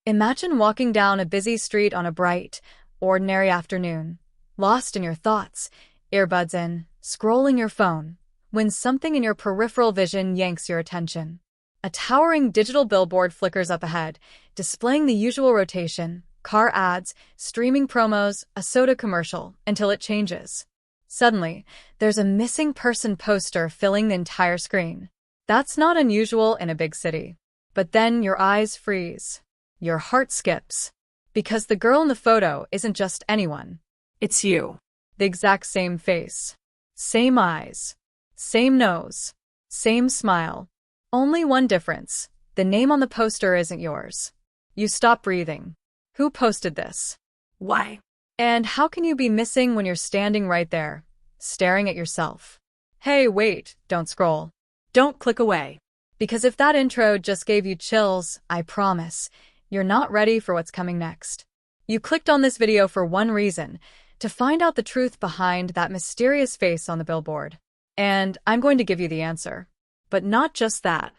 Imagine walking down a busy street on a bright, ordinary afternoon, lost in your thoughts, earbuds in, scrolling your phone, when something in your peripheral vision yanks your attention. A towering digital billboard flickers up ahead, displaying the usual rotation, car ads, streaming promos, a soda commercial, until it changes. Suddenly, there's a missing person poster filling the entire screen. That's not unusual in a big city. But then your eyes freeze. Your heart skips. Because the girl in the photo isn't just anyone. It's you. The exact same face. Same eyes. Same nose. Same smile. Only one difference. The name on the poster isn't yours. You stop breathing. Who posted this? Why? And how can you be missing when you're standing right there, staring at yourself? Hey, wait, don't scroll. Don't click away. Because if that intro just gave you chills, I promise, you're not ready for what's coming next. You clicked on this video for one reason, to find out the truth behind that mysterious face on the billboard. And I'm going to give you the answer. But not just that.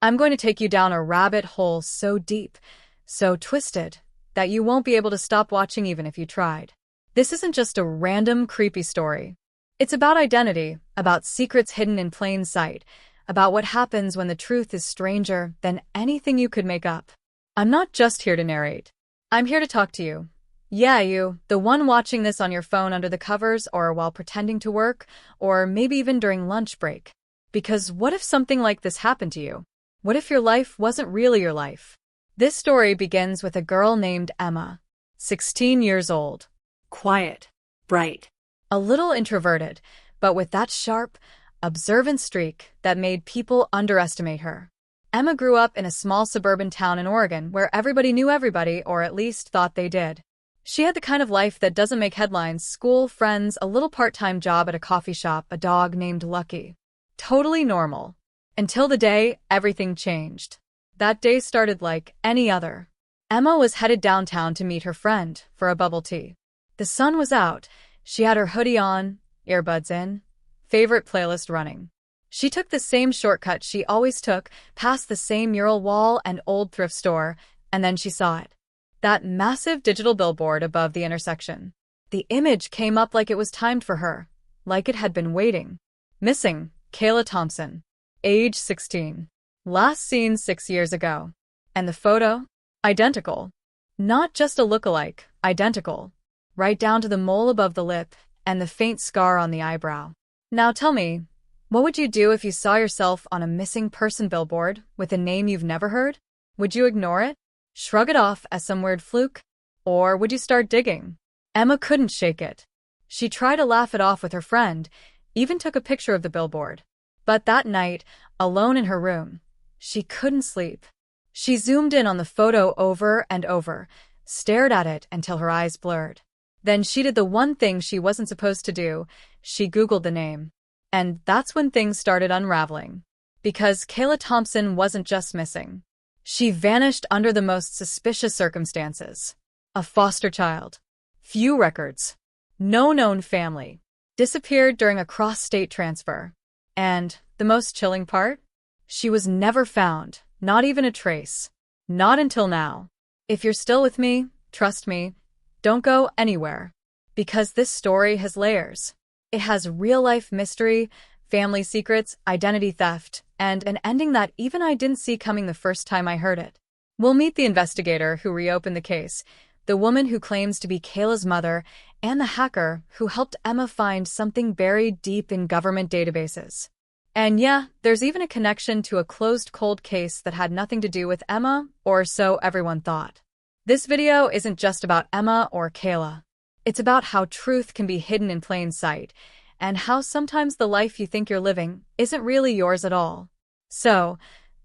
I'm going to take you down a rabbit hole so deep, so twisted, that you won't be able to stop watching even if you tried. This isn't just a random, creepy story. It's about identity, about secrets hidden in plain sight, about what happens when the truth is stranger than anything you could make up. I'm not just here to narrate. I'm here to talk to you. Yeah, you, the one watching this on your phone under the covers or while pretending to work, or maybe even during lunch break. Because what if something like this happened to you? What if your life wasn't really your life? This story begins with a girl named Emma, 16 years old. Quiet. Bright. A little introverted, but with that sharp, observant streak that made people underestimate her. Emma grew up in a small suburban town in Oregon where everybody knew everybody, or at least thought they did. She had the kind of life that doesn't make headlines: school, friends, a little part-time job at a coffee shop, a dog named Lucky. Totally normal. Until the day everything changed. That day started like any other. Emma was headed downtown to meet her friend for a bubble tea. The sun was out. She had her hoodie on, earbuds in, favorite playlist running. She took the same shortcut she always took, past the same mural wall and old thrift store, and then she saw it. That massive digital billboard above the intersection. The image came up like it was timed for her, like it had been waiting. Missing, Kayla Thompson. Age 16. Last seen 6 years ago. And the photo? Identical. Not just a look-alike, identical. Right down to the mole above the lip and the faint scar on the eyebrow. Now tell me, what would you do if you saw yourself on a missing person billboard with a name you've never heard? Would you ignore it? Shrug it off as some weird fluke? Or would you start digging? Emma couldn't shake it. She tried to laugh it off with her friend, even took a picture of the billboard. But that night, alone in her room, she couldn't sleep. She zoomed in on the photo over and over, stared at it until her eyes blurred. Then she did the one thing she wasn't supposed to do. She Googled the name. And that's when things started unraveling. Because Kayla Thompson wasn't just missing. She vanished under the most suspicious circumstances. A foster child. Few records. No known family. Disappeared during a cross-state transfer. And the most chilling part? She was never found, not even a trace. Not until now. If you're still with me, trust me, don't go anywhere. Because this story has layers. It has real-life mystery, family secrets, identity theft, and an ending that even I didn't see coming the first time I heard it. We'll meet the investigator who reopened the case, the woman who claims to be Kayla's mother, and the hacker who helped Emma find something buried deep in government databases. And yeah, there's even a connection to a closed cold case that had nothing to do with Emma, or so everyone thought. This video isn't just about Emma or Kayla. It's about how truth can be hidden in plain sight, and how sometimes the life you think you're living isn't really yours at all. So,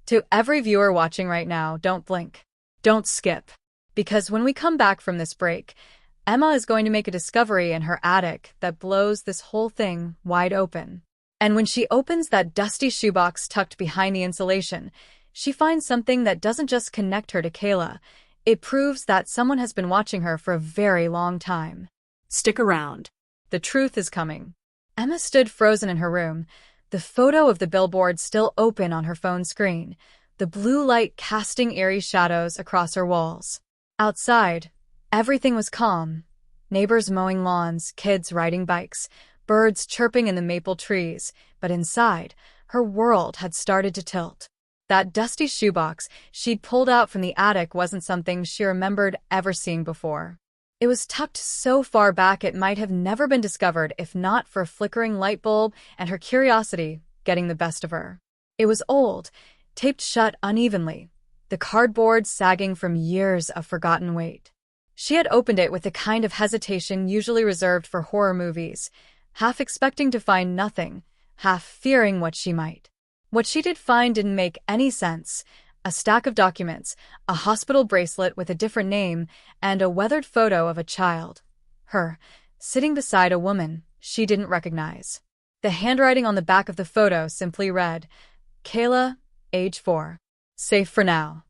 to every viewer watching right now, don't blink. Don't skip. Because when we come back from this break, Emma is going to make a discovery in her attic that blows this whole thing wide open. And when she opens that dusty shoebox tucked behind the insulation, she finds something that doesn't just connect her to Kayla. It proves that someone has been watching her for a very long time. Stick around. The truth is coming. Emma stood frozen in her room, the photo of the billboard still open on her phone screen, the blue light casting eerie shadows across her walls. Outside, everything was calm. Neighbors mowing lawns, kids riding bikes, birds chirping in the maple trees, but inside, her world had started to tilt. That dusty shoebox she'd pulled out from the attic wasn't something she remembered ever seeing before. It was tucked so far back it might have never been discovered if not for a flickering light bulb and her curiosity getting the best of her. It was old, taped shut unevenly, the cardboard sagging from years of forgotten weight. She had opened it with the kind of hesitation usually reserved for horror movies, half expecting to find nothing, half fearing what she might. What she did find didn't make any sense. A stack of documents, a hospital bracelet with a different name, and a weathered photo of a child. Her, sitting beside a woman she didn't recognize. The handwriting on the back of the photo simply read, Kayla, age 4. Safe for now.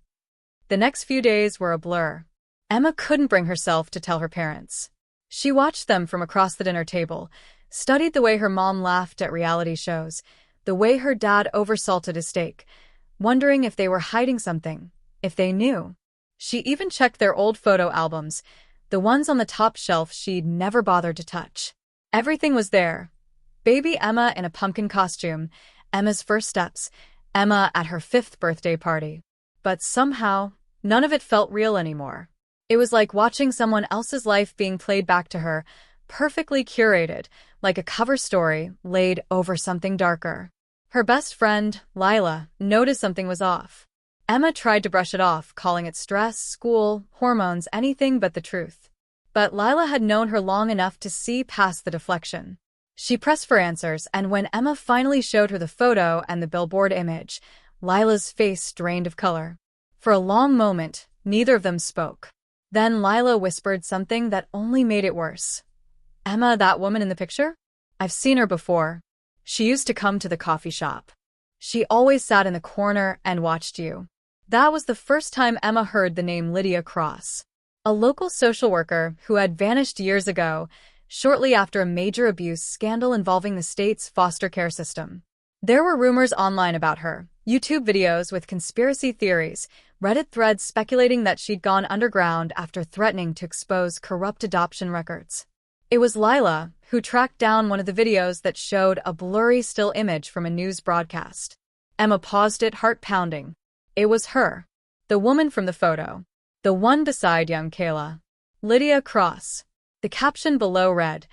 The next few days were a blur. Emma couldn't bring herself to tell her parents. She watched them from across the dinner table, studied the way her mom laughed at reality shows, the way her dad oversalted a steak, wondering if they were hiding something, if they knew. She even checked their old photo albums, the ones on the top shelf she'd never bothered to touch. Everything was there. Baby Emma in a pumpkin costume, Emma's first steps, Emma at her 5th birthday party. But somehow, none of it felt real anymore. It was like watching someone else's life being played back to her, perfectly curated, like a cover story laid over something darker. Her best friend, Lila, noticed something was off. Emma tried to brush it off, calling it stress, school, hormones, anything but the truth. But Lila had known her long enough to see past the deflection. She pressed for answers, and when Emma finally showed her the photo and the Billboard image, Lila's face drained of color. For a long moment, neither of them spoke. Then Lila whispered something that only made it worse. Emma, that woman in the picture? I've seen her before. She used to come to the coffee shop. She always sat in the corner and watched you. That was the first time Emma heard the name Lydia Cross, a local social worker who had vanished years ago, shortly after a major abuse scandal involving the state's foster care system. There were rumors online about her, YouTube videos with conspiracy theories, Reddit threads speculating that she'd gone underground after threatening to expose corrupt adoption records. It was Lila who tracked down one of the videos that showed a blurry still image from a news broadcast. Emma paused it, heart pounding. It was her. The woman from the photo. The one beside young Kayla. Lydia Cross. The caption below read,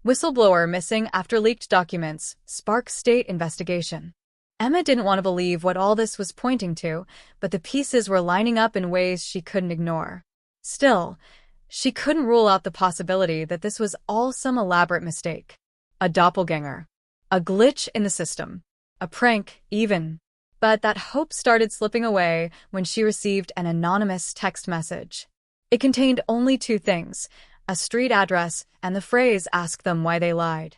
Whistleblower missing after leaked documents, sparks state investigation. Emma didn't want to believe what all this was pointing to, but the pieces were lining up in ways she couldn't ignore. Still, she couldn't rule out the possibility that this was all some elaborate mistake. A doppelganger. A glitch in the system. A prank, even. But that hope started slipping away when she received an anonymous text message. It contained only 2 things, a street address and the phrase, ask them why they lied.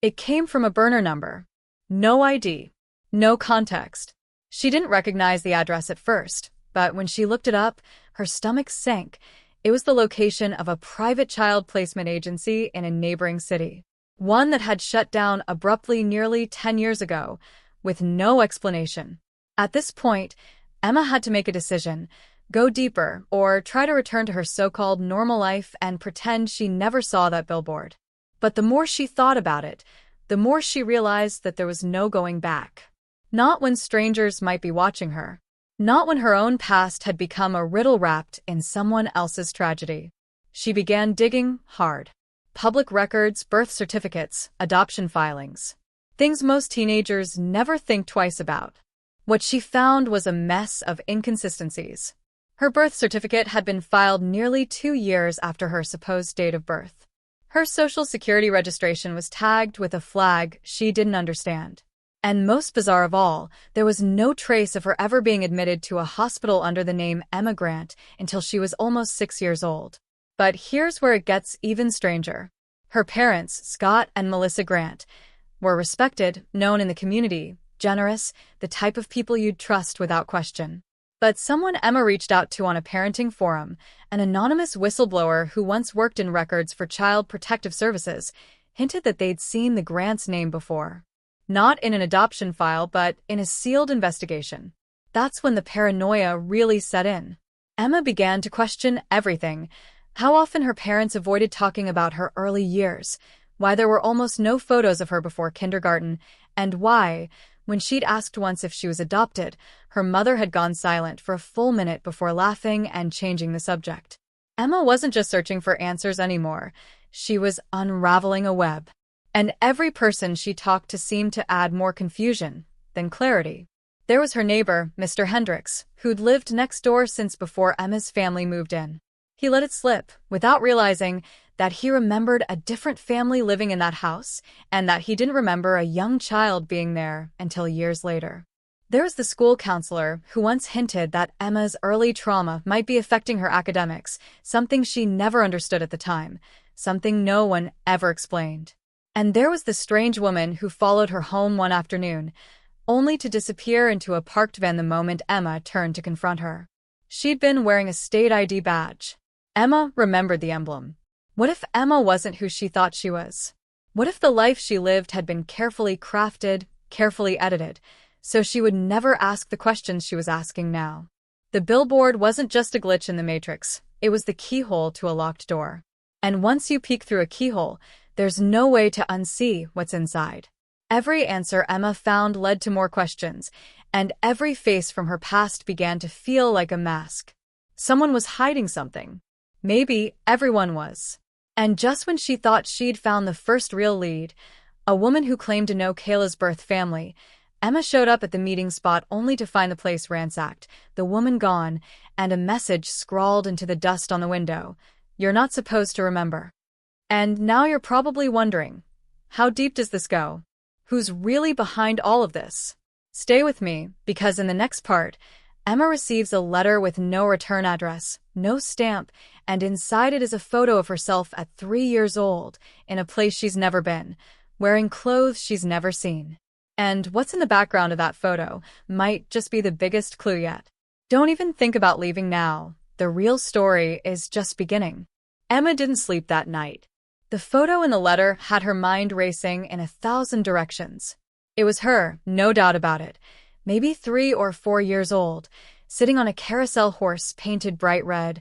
It came from a burner number. No ID. No context. She didn't recognize the address at first, but when she looked it up, her stomach sank. It was the location of a private child placement agency in a neighboring city. One that had shut down abruptly nearly 10 years ago, with no explanation. At this point, Emma had to make a decision, go deeper or try to return to her so-called normal life and pretend she never saw that billboard. But the more she thought about it, the more she realized that there was no going back. Not when strangers might be watching her. Not when her own past had become a riddle wrapped in someone else's tragedy. She began digging hard. Public records, birth certificates, adoption filings. Things most teenagers never think twice about. What she found was a mess of inconsistencies. Her birth certificate had been filed nearly 2 years after her supposed date of birth. Her social security registration was tagged with a flag she didn't understand. And most bizarre of all, there was no trace of her ever being admitted to a hospital under the name Emma Grant until she was almost 6 years old. But here's where it gets even stranger. Her parents, Scott and Melissa Grant, were respected, known in the community, generous, the type of people you'd trust without question. But someone Emma reached out to on a parenting forum, an anonymous whistleblower who once worked in records for Child Protective Services, hinted that they'd seen the Grant's name before. Not in an adoption file, but in a sealed investigation. That's when the paranoia really set in. Emma began to question everything: how often her parents avoided talking about her early years, why there were almost no photos of her before kindergarten, and why, when she'd asked once if she was adopted, her mother had gone silent for a full minute before laughing and changing the subject. Emma wasn't just searching for answers anymore. She was unraveling a web. And every person she talked to seemed to add more confusion than clarity. There was her neighbor, Mr. Hendricks, who'd lived next door since before Emma's family moved in. He let it slip, without realizing that he remembered a different family living in that house, and that he didn't remember a young child being there until years later. There was the school counselor who once hinted that Emma's early trauma might be affecting her academics, something she never understood at the time, something no one ever explained. And there was the strange woman who followed her home one afternoon, only to disappear into a parked van the moment Emma turned to confront her. She'd been wearing a state ID badge. Emma remembered the emblem. What if Emma wasn't who she thought she was? What if the life she lived had been carefully crafted, carefully edited, so she would never ask the questions she was asking now? The billboard wasn't just a glitch in the matrix, it was the keyhole to a locked door. And once you peek through a keyhole, there's no way to unsee what's inside. Every answer Emma found led to more questions, and every face from her past began to feel like a mask. Someone was hiding something. Maybe everyone was. And just when she thought she'd found the first real lead, a woman who claimed to know Kayla's birth family, Emma showed up at the meeting spot only to find the place ransacked, the woman gone, and a message scrawled into the dust on the window: "You're not supposed to remember." And now you're probably wondering, how deep does this go? Who's really behind all of this? Stay with me, because in the next part, Emma receives a letter with no return address, no stamp, and inside it is a photo of herself at 3 years old, in a place she's never been, wearing clothes she's never seen. And what's in the background of that photo might just be the biggest clue yet. Don't even think about leaving now. The real story is just beginning. Emma didn't sleep that night. The photo in the letter had her mind racing in 1,000 directions. It was her, no doubt about it, maybe 3 or 4 years old, sitting on a carousel horse painted bright red,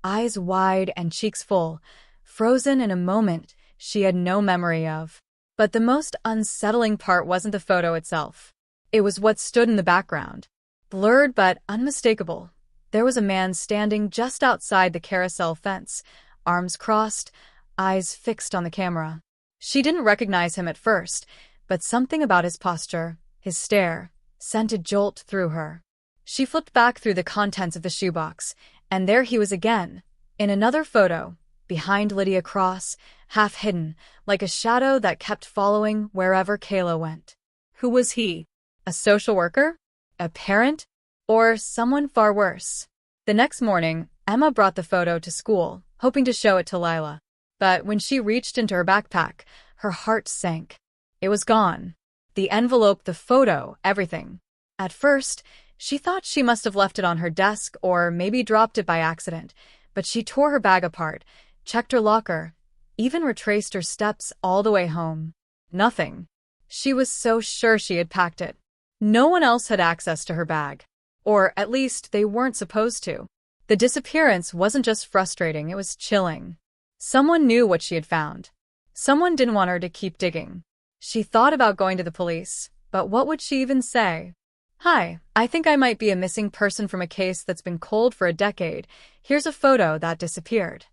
eyes wide and cheeks full, frozen in a moment she had no memory of. But the most unsettling part wasn't the photo itself. It was what stood in the background. Blurred but unmistakable, there was a man standing just outside the carousel fence, arms crossed, eyes fixed on the camera. She didn't recognize him at first, but something about his posture, his stare, sent a jolt through her. She flipped back through the contents of the shoebox, and there he was again, in another photo, behind Lydia Cross, half hidden, like a shadow that kept following wherever Kayla went. Who was he? A social worker? A parent? Or someone far worse? The next morning, Emma brought the photo to school, hoping to show it to Lila. But when she reached into her backpack, her heart sank. It was gone. The envelope, the photo, everything. At first, she thought she must have left it on her desk or maybe dropped it by accident, but she tore her bag apart, checked her locker, even retraced her steps all the way home. Nothing. She was so sure she had packed it. No one else had access to her bag. Or at least they weren't supposed to. The disappearance wasn't just frustrating, it was chilling. Someone knew what she had found. Someone didn't want her to keep digging. She thought about going to the police, but what would she even say? "Hi, I think I might be a missing person from a case that's been cold for a decade. Here's a photo that disappeared."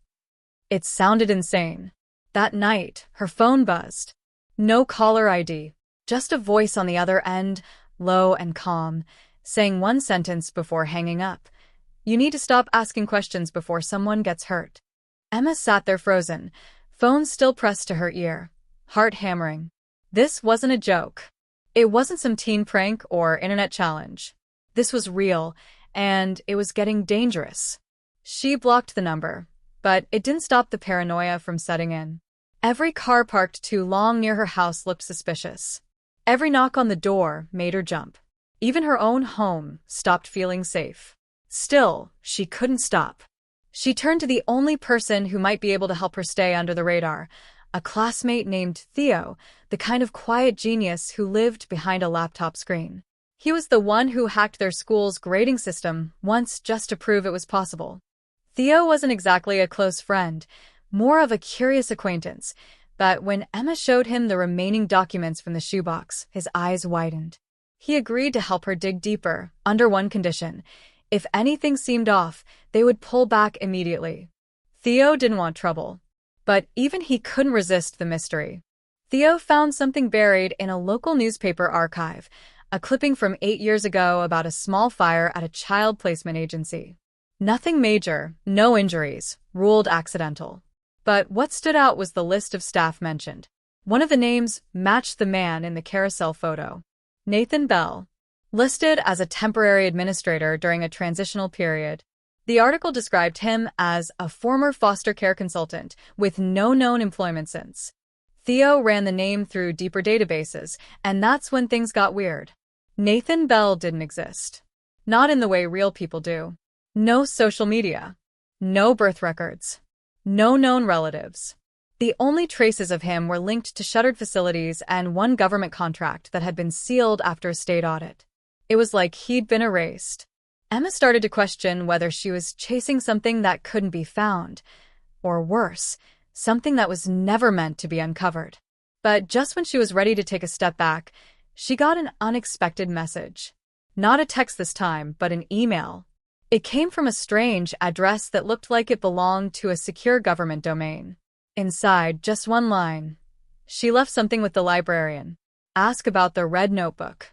It sounded insane. That night, her phone buzzed. No caller ID, just a voice on the other end, low and calm, saying one sentence before hanging up: "You need to stop asking questions before someone gets hurt." Emma sat there frozen, phone still pressed to her ear, heart hammering. This wasn't a joke. It wasn't some teen prank or internet challenge. This was real, and it was getting dangerous. She blocked the number, but it didn't stop the paranoia from setting in. Every car parked too long near her house looked suspicious. Every knock on the door made her jump. Even her own home stopped feeling safe. Still, she couldn't stop. She turned to the only person who might be able to help her stay under the radar, a classmate named Theo, the kind of quiet genius who lived behind a laptop screen. He was the one who hacked their school's grading system once just to prove it was possible. Theo wasn't exactly a close friend, more of a curious acquaintance, but when Emma showed him the remaining documents from the shoebox, his eyes widened. He agreed to help her dig deeper, under one condition. If anything seemed off, they would pull back immediately. Theo didn't want trouble, but even he couldn't resist the mystery. Theo found something buried in a local newspaper archive, a clipping from 8 years ago about a small fire at a child placement agency. Nothing major, no injuries, ruled accidental. But what stood out was the list of staff mentioned. One of the names matched the man in the carousel photo. Nathan Bell, listed as a temporary administrator during a transitional period. The article described him as a former foster care consultant with no known employment since. Theo ran the name through deeper databases, and that's when things got weird. Nathan Bell didn't exist. Not in the way real people do. No social media. No birth records. No known relatives. The only traces of him were linked to shuttered facilities and one government contract that had been sealed after a state audit. It was like he'd been erased. Emma started to question whether she was chasing something that couldn't be found, or worse, something that was never meant to be uncovered. But just when she was ready to take a step back, she got an unexpected message. Not a text this time, but an email. It came from a strange address that looked like it belonged to a secure government domain. Inside, just one line. She left something with the librarian. Ask about the red notebook.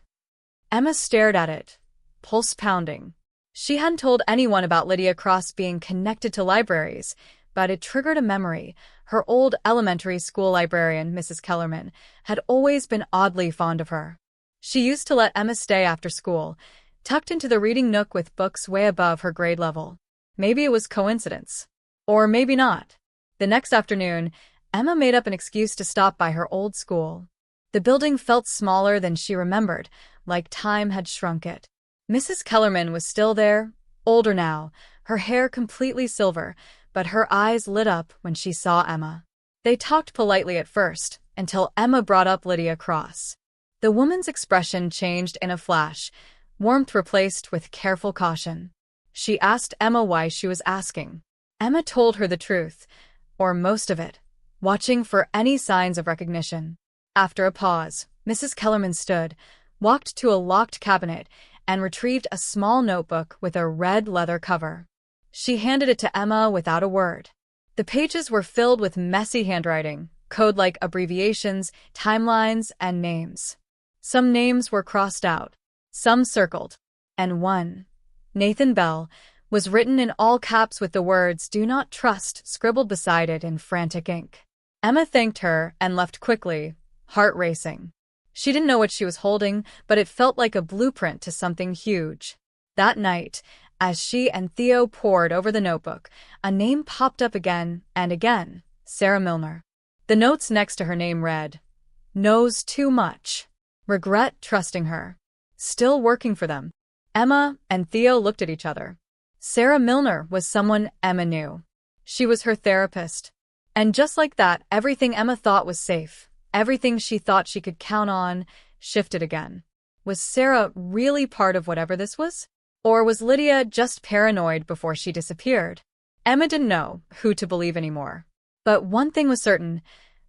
Emma stared at it, pulse pounding. She hadn't told anyone about Lydia Cross being connected to libraries, but it triggered a memory. Her old elementary school librarian, Mrs. Kellerman, had always been oddly fond of her. She used to let Emma stay after school, tucked into the reading nook with books way above her grade level. Maybe it was coincidence. Or maybe not. The next afternoon, Emma made up an excuse to stop by her old school. The building felt smaller than she remembered, like time had shrunk it. Mrs. Kellerman was still there, older now, her hair completely silver, but her eyes lit up when she saw Emma. They talked politely at first, until Emma brought up Lydia Cross. The woman's expression changed in a flash, warmth replaced with careful caution. She asked Emma why she was asking. Emma told her the truth, or most of it, watching for any signs of recognition. After a pause, Mrs. Kellerman stood, walked to a locked cabinet, and retrieved a small notebook with a red leather cover. She handed it to Emma without a word. The pages were filled with messy handwriting, code-like abbreviations, timelines, and names. Some names were crossed out, some circled, and one, Nathan Bell, was written in all caps with the words "Do not trust" scribbled beside it in frantic ink. Emma thanked her and left quickly, heart racing. She didn't know what she was holding, but it felt like a blueprint to something huge. That night, as she and Theo pored over the notebook, a name popped up again and again, Sarah Milner. The notes next to her name read, "Knows too much. Regret trusting her. Still working for them." Emma and Theo looked at each other. Sarah Milner was someone Emma knew. She was her therapist. And just like that, everything Emma thought was safe, everything she thought she could count on, shifted again. Was Sarah really part of whatever this was? Or was Lydia just paranoid before she disappeared? Emma didn't know who to believe anymore. But one thing was certain,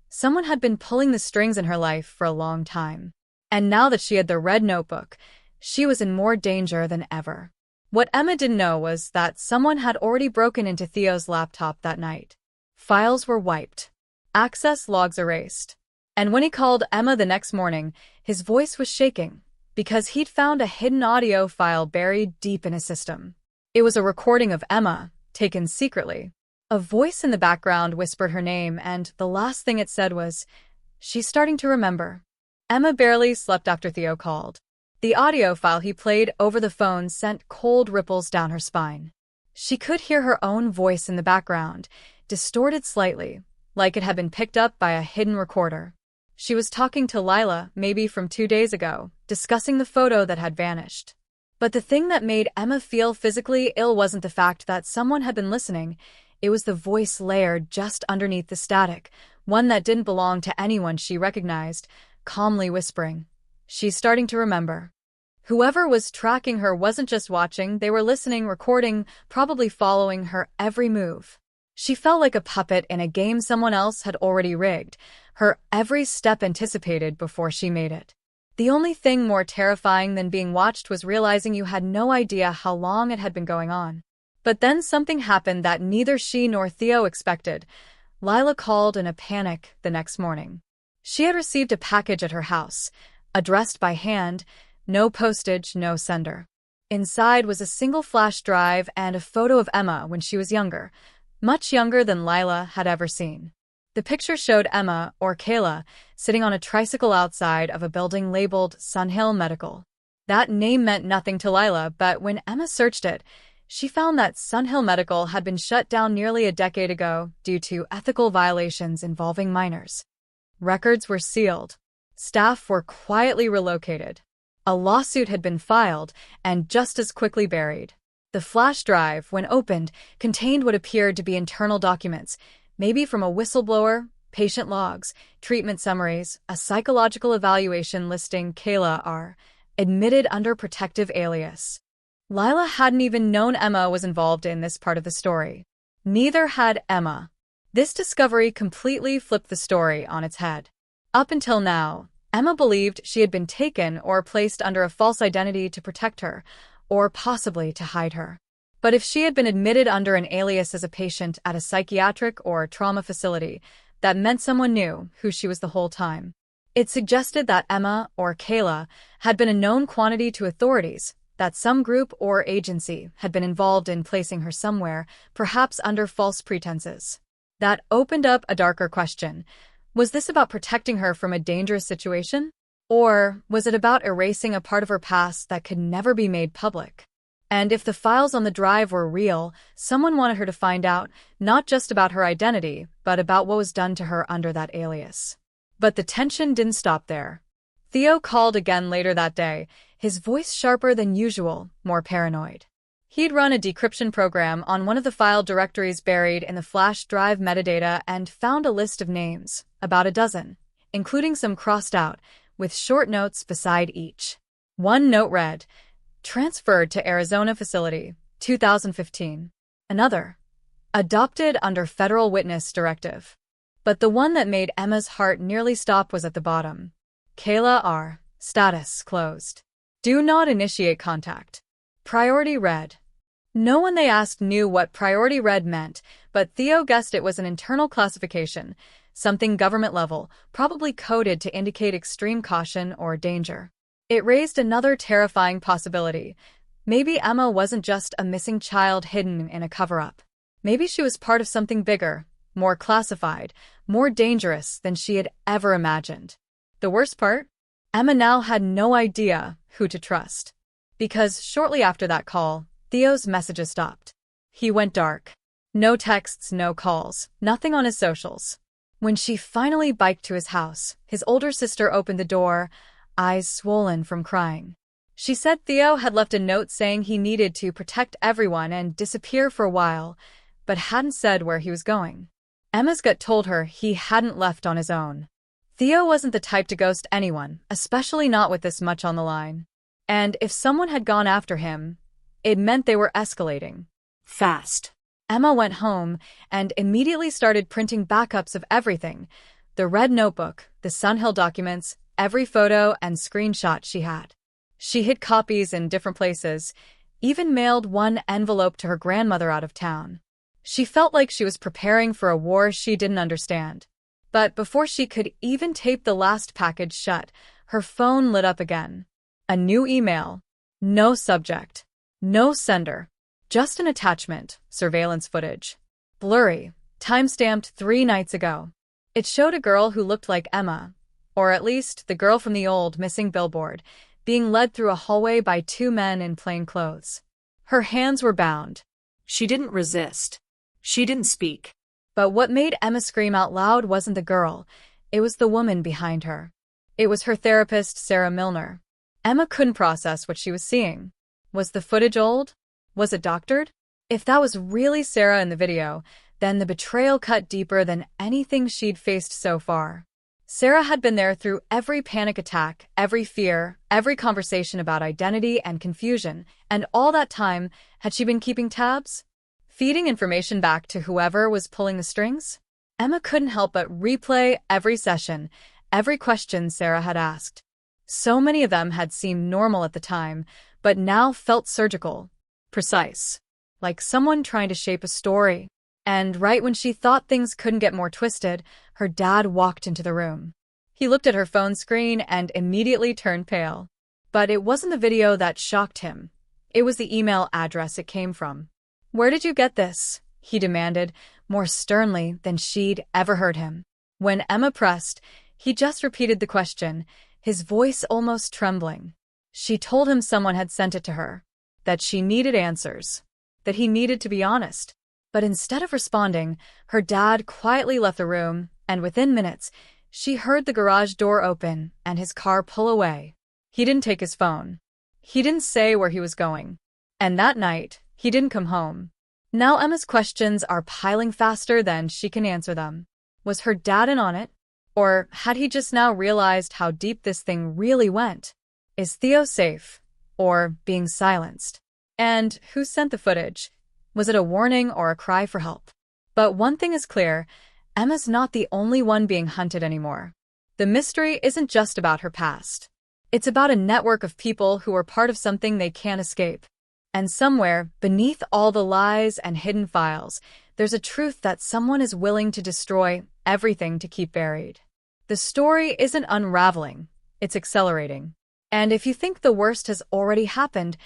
someone had been pulling the strings in her life for a long time. And now that she had the red notebook, she was in more danger than ever. What Emma didn't know was that someone had already broken into Theo's laptop that night. Files were wiped. Access logs erased. And when he called Emma the next morning, his voice was shaking, because he'd found a hidden audio file buried deep in his system. It was a recording of Emma, taken secretly. A voice in the background whispered her name, and the last thing it said was, "She's starting to remember." Emma barely slept after Theo called. The audio file he played over the phone sent cold ripples down her spine. She could hear her own voice in the background, distorted slightly, like it had been picked up by a hidden recorder. She was talking to Lila, maybe from 2 days ago, discussing the photo that had vanished. But the thing that made Emma feel physically ill wasn't the fact that someone had been listening. It was the voice layered just underneath the static, one that didn't belong to anyone she recognized, calmly whispering, "She's starting to remember." Whoever was tracking her wasn't just watching, they were listening, recording, probably following her every move. She felt like a puppet in a game someone else had already rigged, her every step anticipated before she made it. The only thing more terrifying than being watched was realizing you had no idea how long it had been going on. But then something happened that neither she nor Theo expected. Lila called in a panic the next morning. She had received a package at her house, addressed by hand, no postage, no sender. Inside was a single flash drive and a photo of Emma when she was younger, much younger than Lila had ever seen. The picture showed Emma, or Kayla, sitting on a tricycle outside of a building labeled Sunhill Medical. That name meant nothing to Lila, but when Emma searched it, she found that Sunhill Medical had been shut down nearly a decade ago due to ethical violations involving minors. Records were sealed. Staff were quietly relocated. A lawsuit had been filed and just as quickly buried. The flash drive, when opened, contained what appeared to be internal documents, maybe from a whistleblower, patient logs, treatment summaries, a psychological evaluation listing Kayla R. admitted under protective alias. Lila hadn't even known Emma was involved in this part of the story. Neither had Emma. This discovery completely flipped the story on its head. Up until now, Emma believed she had been taken or placed under a false identity to protect her, or possibly to hide her. But if she had been admitted under an alias as a patient at a psychiatric or trauma facility, that meant someone knew who she was the whole time. It suggested that Emma, or Kayla, had been a known quantity to authorities, that some group or agency had been involved in placing her somewhere, perhaps under false pretenses. That opened up a darker question. Was this about protecting her from a dangerous situation? Or was it about erasing a part of her past that could never be made public? And if the files on the drive were real, someone wanted her to find out, not just about her identity, but about what was done to her under that alias. But the tension didn't stop there. Theo called again later that day, his voice sharper than usual, more paranoid. He'd run a decryption program on one of the file directories buried in the flash drive metadata and found a list of names, about a dozen, including some crossed out, with short notes beside each. One note read, "Transferred to Arizona facility, 2015. Another, adopted under federal witness directive." But the one that made Emma's heart nearly stop was at the bottom. Kayla R. Status closed. Do not initiate contact. Priority red. No one they asked knew what priority red meant, but Theo guessed it was an internal classification, something government level, probably coded to indicate extreme caution or danger. It raised another terrifying possibility. Maybe Emma wasn't just a missing child hidden in a cover-up. Maybe she was part of something bigger, more classified, more dangerous than she had ever imagined. The worst part? Emma now had no idea who to trust. Because shortly after that call, Theo's messages stopped. He went dark. No texts, no calls, nothing on his socials. When she finally biked to his house, his older sister opened the door, eyes swollen from crying. She said Theo had left a note saying he needed to protect everyone and disappear for a while, but hadn't said where he was going. Emma's gut told her he hadn't left on his own. Theo wasn't the type to ghost anyone, especially not with this much on the line. And if someone had gone after him, it meant they were escalating. Fast. Emma went home and immediately started printing backups of everything. The red notebook, the Sunhill documents, every photo and screenshot she had. She hid copies in different places, even mailed one envelope to her grandmother out of town. She felt like she was preparing for a war she didn't understand. But before she could even tape the last package shut, her phone lit up again. A new email. No subject. No sender. Just an attachment, surveillance footage. Blurry, time-stamped 3 nights ago. It showed a girl who looked like Emma, or at least the girl from the old missing billboard, being led through a hallway by 2 men in plain clothes. Her hands were bound. She didn't resist. She didn't speak. But what made Emma scream out loud wasn't the girl, it was the woman behind her. It was her therapist, Sarah Milner. Emma couldn't process what she was seeing. Was the footage old? Was it doctored? If that was really Sarah in the video, then the betrayal cut deeper than anything she'd faced so far. Sarah had been there through every panic attack, every fear, every conversation about identity and confusion, and all that time, had she been keeping tabs? Feeding information back to whoever was pulling the strings? Emma couldn't help but replay every session, every question Sarah had asked. So many of them had seemed normal at the time, but now felt surgical, precise, like someone trying to shape a story. And right when she thought things couldn't get more twisted, her dad walked into the room. He looked at her phone screen and immediately turned pale. But it wasn't the video that shocked him. It was the email address it came from. "Where did you get this?" he demanded, more sternly than she'd ever heard him. When Emma pressed, he just repeated the question, his voice almost trembling. She told him someone had sent it to her, that she needed answers, that he needed to be honest. But instead of responding, her dad quietly left the room, and within minutes, she heard the garage door open and his car pull away. He didn't take his phone. He didn't say where he was going. And that night, he didn't come home. Now Emma's questions are piling faster than she can answer them. Was her dad in on it? Or had he just now realized how deep this thing really went? Is Theo safe? Or being silenced? And who sent the footage? Was it a warning or a cry for help? But one thing is clear, Emma's not the only one being hunted anymore. The mystery isn't just about her past. It's about a network of people who are part of something they can't escape. And somewhere, beneath all the lies and hidden files, there's a truth that someone is willing to destroy everything to keep buried. The story isn't unraveling, it's accelerating. And if you think the worst has already happened,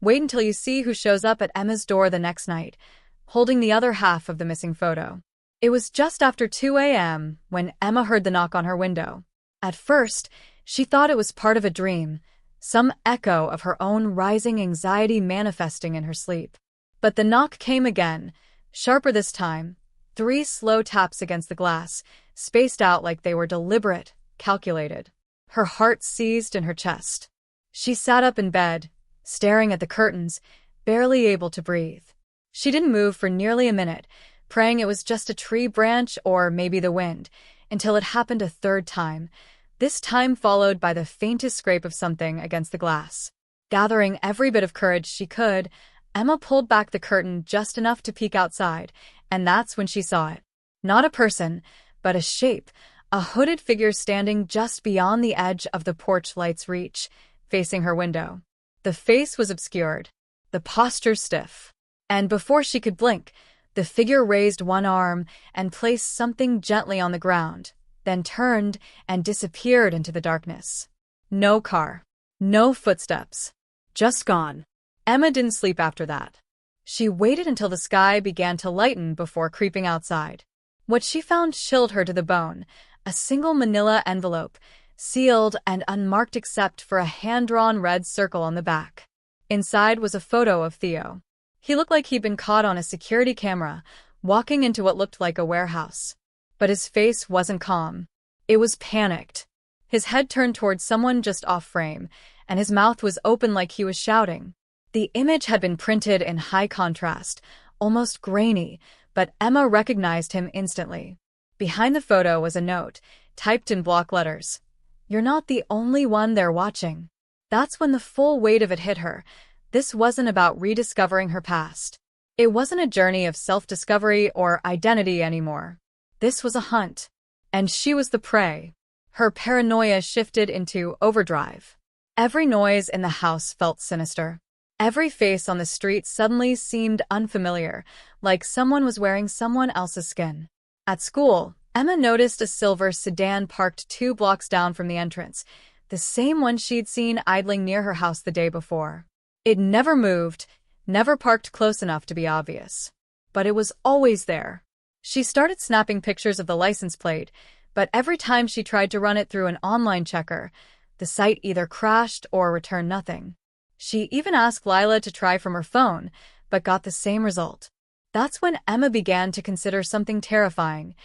wait until you see who shows up at Emma's door the next night, holding the other half of the missing photo. It was just after 2 a.m. when Emma heard the knock on her window. At first, she thought it was part of a dream, some echo of her own rising anxiety manifesting in her sleep. But the knock came again, sharper this time, 3 slow taps against the glass, spaced out like they were deliberate, calculated. Her heart seized in her chest. She sat up in bed, staring at the curtains, barely able to breathe. She didn't move for nearly a minute, praying it was just a tree branch or maybe the wind, until it happened a third time, this time followed by the faintest scrape of something against the glass. Gathering every bit of courage she could, Emma pulled back the curtain just enough to peek outside, and that's when she saw it. Not a person, but a shape, a hooded figure standing just beyond the edge of the porch light's reach, facing her window. The face was obscured, the posture stiff, and before she could blink, the figure raised one arm and placed something gently on the ground, then turned and disappeared into the darkness. No car, no footsteps, just gone. Emma didn't sleep after that. She waited until the sky began to lighten before creeping outside. What she found chilled her to the bone, a single manila envelope, sealed and unmarked except for a hand-drawn red circle on the back. Inside was a photo of Theo. He looked like he'd been caught on a security camera, walking into what looked like a warehouse. But his face wasn't calm. It was panicked. His head turned towards someone just off frame, and his mouth was open like he was shouting. The image had been printed in high contrast, almost grainy, but Emma recognized him instantly. Behind the photo was a note, typed in block letters. "You're not the only one they're watching." That's when the full weight of it hit her. This wasn't about rediscovering her past. It wasn't a journey of self-discovery or identity anymore. This was a hunt, and she was the prey. Her paranoia shifted into overdrive. Every noise in the house felt sinister. Every face on the street suddenly seemed unfamiliar, like someone was wearing someone else's skin. At school, Emma noticed a silver sedan parked 2 blocks down from the entrance, the same one she'd seen idling near her house the day before. It never moved, never parked close enough to be obvious. But it was always there. She started snapping pictures of the license plate, but every time she tried to run it through an online checker, the site either crashed or returned nothing. She even asked Lila to try from her phone, but got the same result. That's when Emma began to consider something terrifying.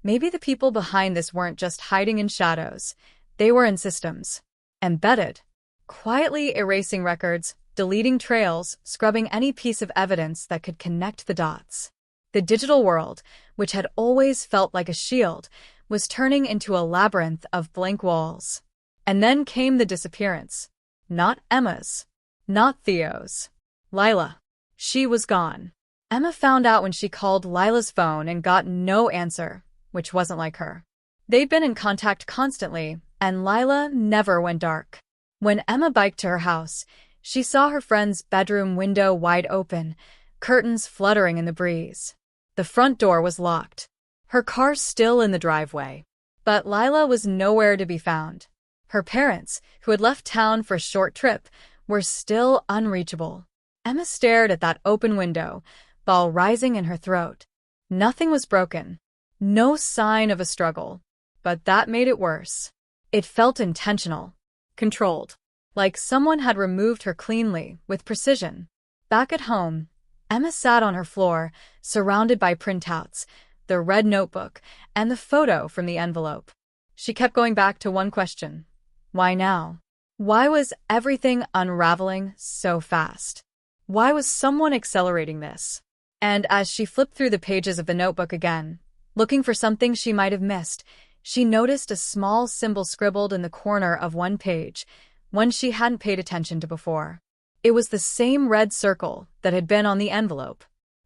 Maybe the people behind this weren't just hiding in shadows. They were in systems. Embedded. Quietly erasing records, deleting trails, scrubbing any piece of evidence that could connect the dots. The digital world, which had always felt like a shield, was turning into a labyrinth of blank walls. And then came the disappearance. Not Emma's. Not Theo's. Lila. She was gone. Emma found out when she called Lila's phone and got no answer, which wasn't like her. They'd been in contact constantly, and Lila never went dark. When Emma biked to her house, she saw her friend's bedroom window wide open, curtains fluttering in the breeze. The front door was locked. Her car still in the driveway. But Lila was nowhere to be found. Her parents, who had left town for a short trip, were still unreachable. Emma stared at that open window, ball rising in her throat. Nothing was broken. No sign of a struggle. But that made it worse. It felt intentional. Controlled. Like someone had removed her cleanly, with precision. Back at home, Emma sat on her floor, surrounded by printouts, the red notebook, and the photo from the envelope. She kept going back to one question. Why now? Why was everything unraveling so fast? Why was someone accelerating this? And as she flipped through the pages of the notebook again, looking for something she might have missed, she noticed a small symbol scribbled in the corner of one page, one she hadn't paid attention to before. It was the same red circle that had been on the envelope.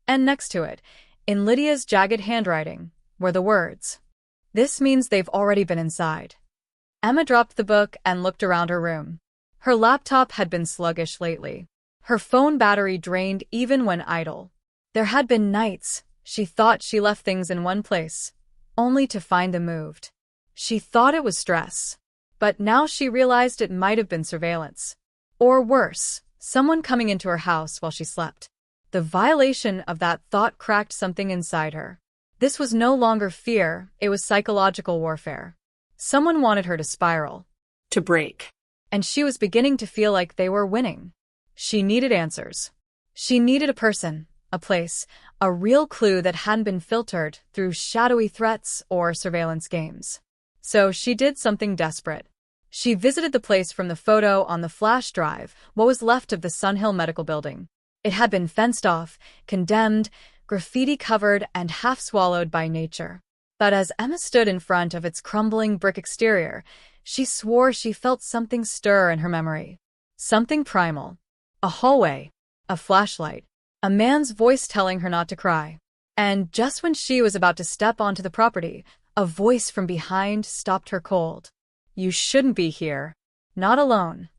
And next to it, in Lydia's jagged handwriting, were the words, "This means they've already been inside." Emma dropped the book and looked around her room. Her laptop had been sluggish lately. Her phone battery drained even when idle. There had been nights she thought she left things in one place, only to find them moved. She thought it was stress, but now she realized it might have been surveillance. Or worse, someone coming into her house while she slept. The violation of that thought cracked something inside her. This was no longer fear, it was psychological warfare. Someone wanted her to spiral. To break. And she was beginning to feel like they were winning. She needed answers. She needed a person, a place, a real clue that hadn't been filtered through shadowy threats or surveillance games. So she did something desperate. She visited the place from the photo on the flash drive, what was left of the Sunhill Medical Building. It had been fenced off, condemned, graffiti-covered, and half-swallowed by nature. But as Emma stood in front of its crumbling brick exterior, she swore she felt something stir in her memory. Something primal. A hallway. A flashlight. A man's voice telling her not to cry. And just when she was about to step onto the property, a voice from behind stopped her cold. "You shouldn't be here. Not alone."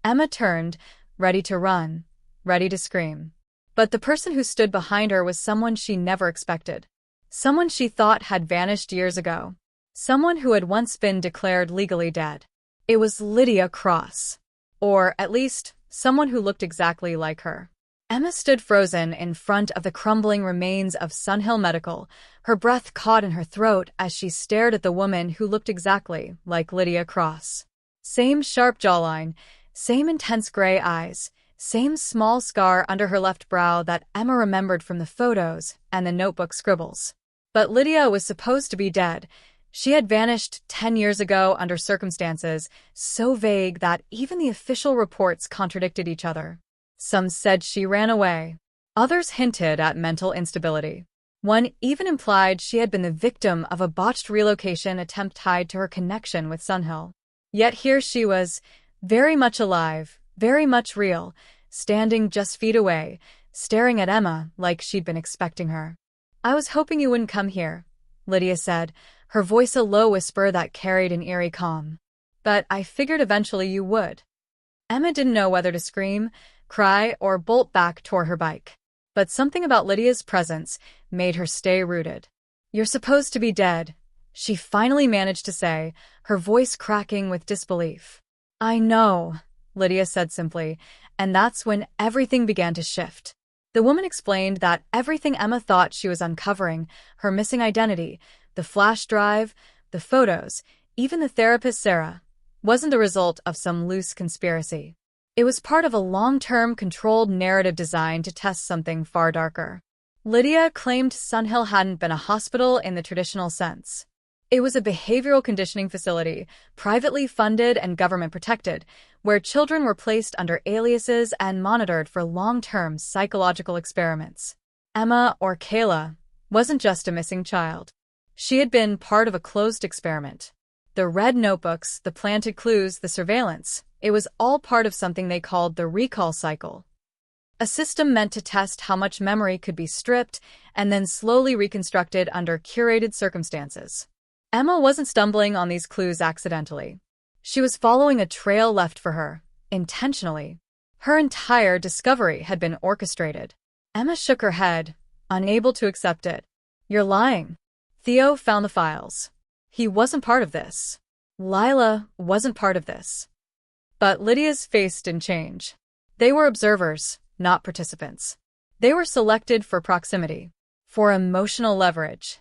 Emma turned, ready to run, ready to scream. But the person who stood behind her was someone she never expected. Someone she thought had vanished years ago. Someone who had once been declared legally dead. It was Lydia Cross. Or, at least, someone who looked exactly like her. Emma stood frozen in front of the crumbling remains of Sunhill Medical, her breath caught in her throat as she stared at the woman who looked exactly like Lydia Cross. Same sharp jawline, same intense gray eyes, same small scar under her left brow that Emma remembered from the photos and the notebook scribbles. But Lydia was supposed to be dead. She had vanished 10 years ago under circumstances so vague that even the official reports contradicted each other. Some said she ran away. Others hinted at mental instability. One even implied she had been the victim of a botched relocation attempt tied to her connection with Sunhill. Yet here she was, very much alive, very much real, standing just feet away, staring at Emma like she'd been expecting her. "I was hoping you wouldn't come here," Lydia said, her voice a low whisper that carried an eerie calm. "But I figured eventually you would." Emma didn't know whether to scream, cry, or bolt back toward her bike. But something about Lydia's presence made her stay rooted. "You're supposed to be dead," she finally managed to say, her voice cracking with disbelief. "I know," Lydia said simply, and that's when everything began to shift. The woman explained that everything Emma thought she was uncovering, her missing identity, the flash drive, the photos, even the therapist Sarah, wasn't the result of some loose conspiracy. It was part of a long-term controlled narrative designed to test something far darker. Lydia claimed Sunhill hadn't been a hospital in the traditional sense. It was a behavioral conditioning facility, privately funded and government-protected, where children were placed under aliases and monitored for long-term psychological experiments. Emma, or Kayla, wasn't just a missing child. She had been part of a closed experiment. The red notebooks, the planted clues, the surveillance, it was all part of something they called the recall cycle. A system meant to test how much memory could be stripped and then slowly reconstructed under curated circumstances. Emma wasn't stumbling on these clues accidentally. She was following a trail left for her, intentionally. Her entire discovery had been orchestrated. Emma shook her head, unable to accept it. "You're lying." Theo found the files. He wasn't part of this. Lila wasn't part of this. But Lydia's face didn't change. They were observers, not participants. They were selected for proximity, for emotional leverage.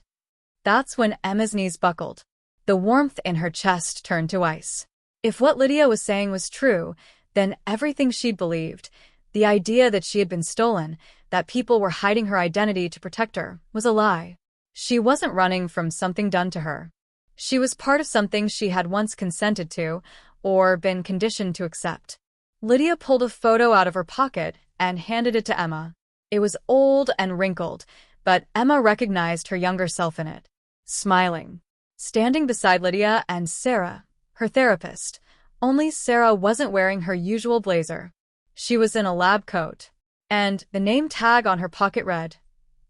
That's when Emma's knees buckled. The warmth in her chest turned to ice. If what Lydia was saying was true, then everything she'd believed, the idea that she had been stolen, that people were hiding her identity to protect her, was a lie. She wasn't running from something done to her. She was part of something she had once consented to, or been conditioned to accept. Lydia pulled a photo out of her pocket and handed it to Emma. It was old and wrinkled, but Emma recognized her younger self in it, smiling. Standing beside Lydia and Sarah, her therapist, only Sarah wasn't wearing her usual blazer. She was in a lab coat, and the name tag on her pocket read,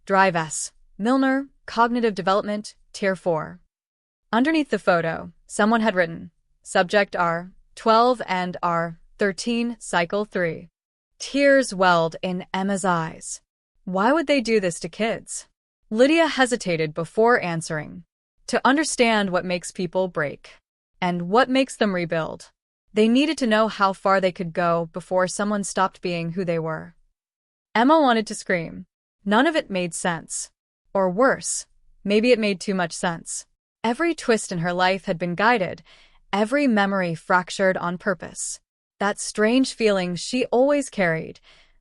Drive S, Milner, Cognitive Development, Tier 4. Underneath the photo, someone had written, Subject R12 and R13, Cycle 3. Tears welled in Emma's eyes. Why would they do this to kids? Lydia hesitated before answering. To understand what makes people break, and what makes them rebuild. They needed to know how far they could go before someone stopped being who they were. Emma wanted to scream. None of it made sense. Or worse, maybe it made too much sense. Every twist in her life had been guided, every memory fractured on purpose. That strange feeling she always carried,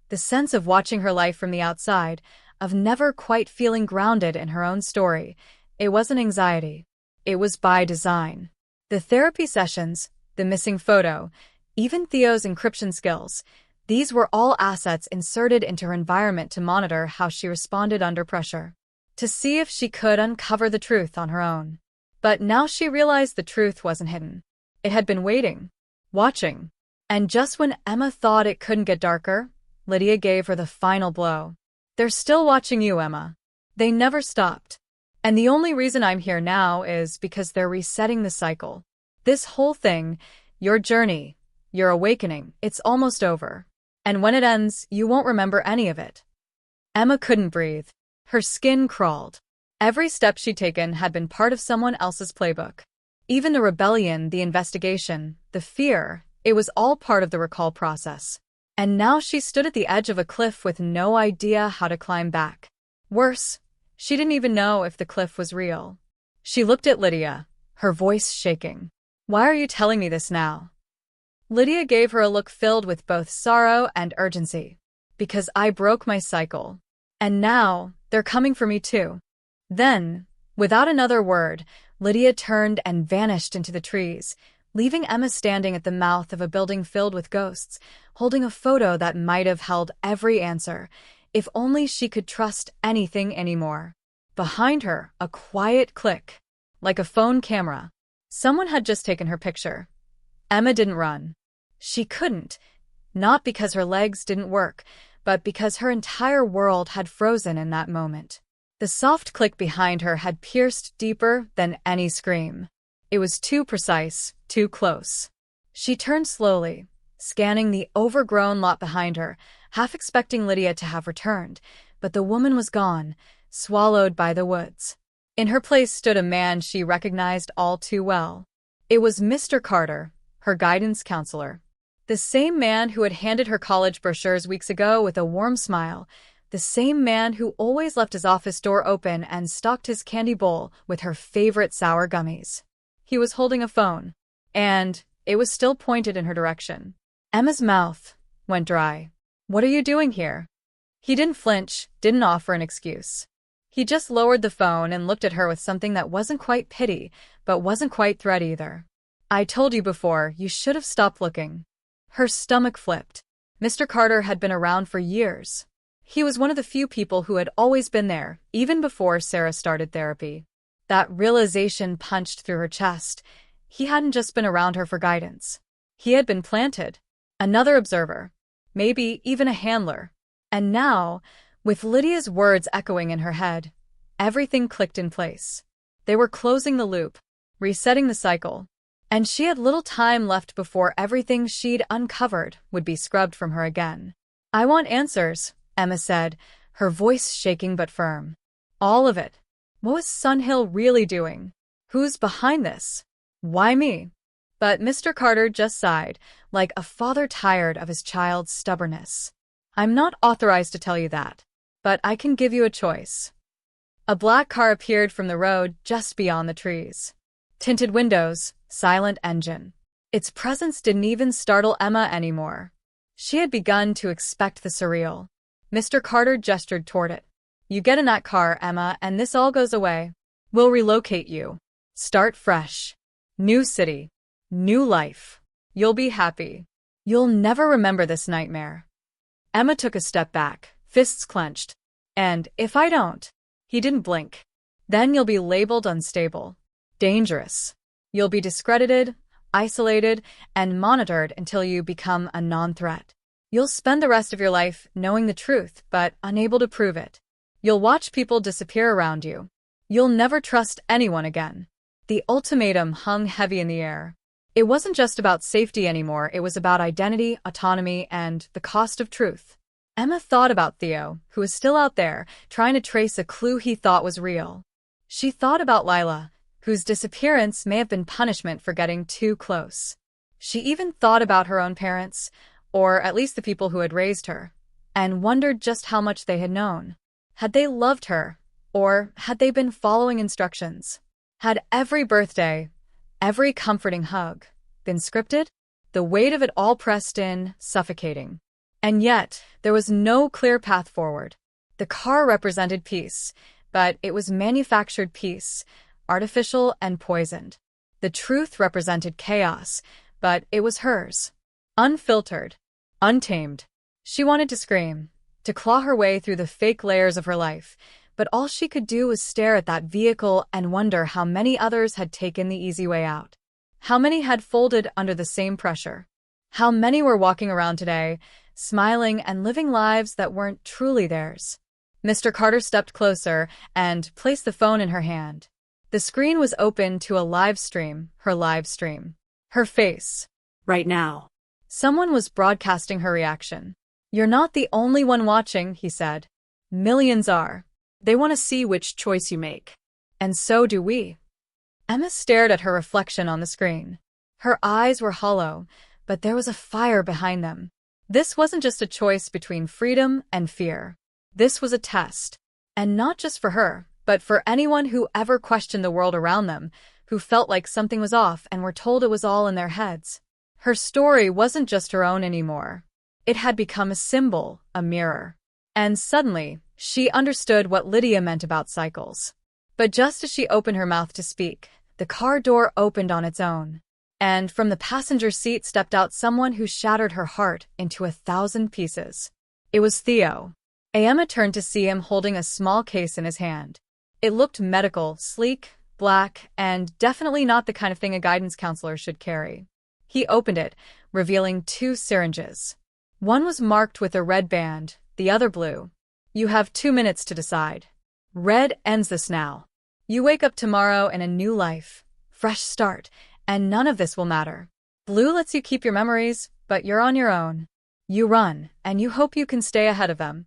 the sense of watching her life from the outside, of never quite feeling grounded in her own story. It wasn't anxiety. It was by design. The therapy sessions, the missing photo, even Theo's encryption skills, these were all assets inserted into her environment to monitor how she responded under pressure, to see if she could uncover the truth on her own. But now she realized the truth wasn't hidden. It had been waiting, watching. And just when Emma thought it couldn't get darker, Lydia gave her the final blow. They're still watching you, Emma. They never stopped. And the only reason I'm here now is because they're resetting the cycle. This whole thing, your journey, your awakening, it's almost over. And when it ends, you won't remember any of it. Emma couldn't breathe. Her skin crawled. Every step she'd taken had been part of someone else's playbook. Even the rebellion, the investigation, the fear, it was all part of the recall process. And now she stood at the edge of a cliff with no idea how to climb back. Worse, she didn't even know if the cliff was real. She looked at Lydia, her voice shaking. Why are you telling me this now? Lydia gave her a look filled with both sorrow and urgency. Because I broke my cycle. And now, they're coming for me too. Then, without another word, Lydia turned and vanished into the trees, leaving Emma standing at the mouth of a building filled with ghosts, holding a photo that might have held every answer, if only she could trust anything anymore. Behind her, a quiet click, like a phone camera. Someone had just taken her picture. Emma didn't run. She couldn't, not because her legs didn't work, but because her entire world had frozen in that moment. The soft click behind her had pierced deeper than any scream. It was too precise, too close. She turned slowly, scanning the overgrown lot behind her, half expecting Lydia to have returned, but the woman was gone, swallowed by the woods. In her place stood a man she recognized all too well. It was Mr. Carter, her guidance counselor. The same man who had handed her college brochures weeks ago with a warm smile, the same man who always left his office door open and stocked his candy bowl with her favorite sour gummies. He was holding a phone, and it was still pointed in her direction. Emma's mouth went dry. What are you doing here? He didn't flinch, didn't offer an excuse. He just lowered the phone and looked at her with something that wasn't quite pity, but wasn't quite threat either. I told you before, you should have stopped looking. Her stomach flipped. Mr. Carter had been around for years. He was one of the few people who had always been there, even before Sarah started therapy. That realization punched through her chest. He hadn't just been around her for guidance. He had been planted. Another observer. Maybe even a handler. And now, with Lydia's words echoing in her head, everything clicked in place. They were closing the loop, resetting the cycle. And she had little time left before everything she'd uncovered would be scrubbed from her again. "I want answers," Emma said, her voice shaking but firm. "All of it. What was Sunhill really doing? Who's behind this? Why me?" But Mr. Carter just sighed, like a father tired of his child's stubbornness. "I'm not authorized to tell you that, but I can give you a choice." A black car appeared from the road just beyond the trees. Tinted windows, silent engine. Its presence didn't even startle Emma anymore. She had begun to expect the surreal. Mr. Carter gestured toward it. "You get in that car, Emma, and this all goes away. We'll relocate you. Start fresh. New city. New life. You'll be happy. You'll never remember this nightmare." Emma took a step back, fists clenched. "And if I don't?" He didn't blink. "Then you'll be labeled unstable. Dangerous. You'll be discredited, isolated, and monitored until you become a non-threat. You'll spend the rest of your life knowing the truth, but unable to prove it. You'll watch people disappear around you. You'll never trust anyone again." The ultimatum hung heavy in the air. It wasn't just about safety anymore, it was about identity, autonomy, and the cost of truth. Emma thought about Theo, who was still out there, trying to trace a clue he thought was real. She thought about Lila, whose disappearance may have been punishment for getting too close. She even thought about her own parents, or at least the people who had raised her, and wondered just how much they had known. Had they loved her, or had they been following instructions? Had every birthday, every comforting hug, been scripted? The weight of it all pressed in, suffocating. And yet, there was no clear path forward. The car represented peace, but it was manufactured peace, artificial and poisoned. The truth represented chaos, but it was hers. Unfiltered, untamed. She wanted to scream, to claw her way through the fake layers of her life, but all she could do was stare at that vehicle and wonder how many others had taken the easy way out. How many had folded under the same pressure? How many were walking around today, smiling and living lives that weren't truly theirs? Mr. Carter stepped closer and placed the phone in her hand. The screen was open to a live stream, her live stream. Her face. Right now. Someone was broadcasting her reaction. "You're not the only one watching," he said. "Millions are. They want to see which choice you make." And so do we. Emma stared at her reflection on the screen. Her eyes were hollow, but there was a fire behind them. This wasn't just a choice between freedom and fear. This was a test. And not just for her, but for anyone who ever questioned the world around them, who felt like something was off and were told it was all in their heads. Her story wasn't just her own anymore. It had become a symbol, a mirror. And suddenly, she understood what Lydia meant about cycles. But just as she opened her mouth to speak, the car door opened on its own. And from the passenger seat stepped out someone who shattered her heart into 1,000 pieces. It was Theo. Emma turned to see him holding a small case in his hand. It looked medical, sleek, black, and definitely not the kind of thing a guidance counselor should carry. He opened it, revealing 2 syringes. One was marked with a red band, the other blue. "You have 2 minutes to decide. Red ends this now. You wake up tomorrow in a new life, fresh start, and none of this will matter. Blue lets you keep your memories, but you're on your own. You run, and you hope you can stay ahead of them."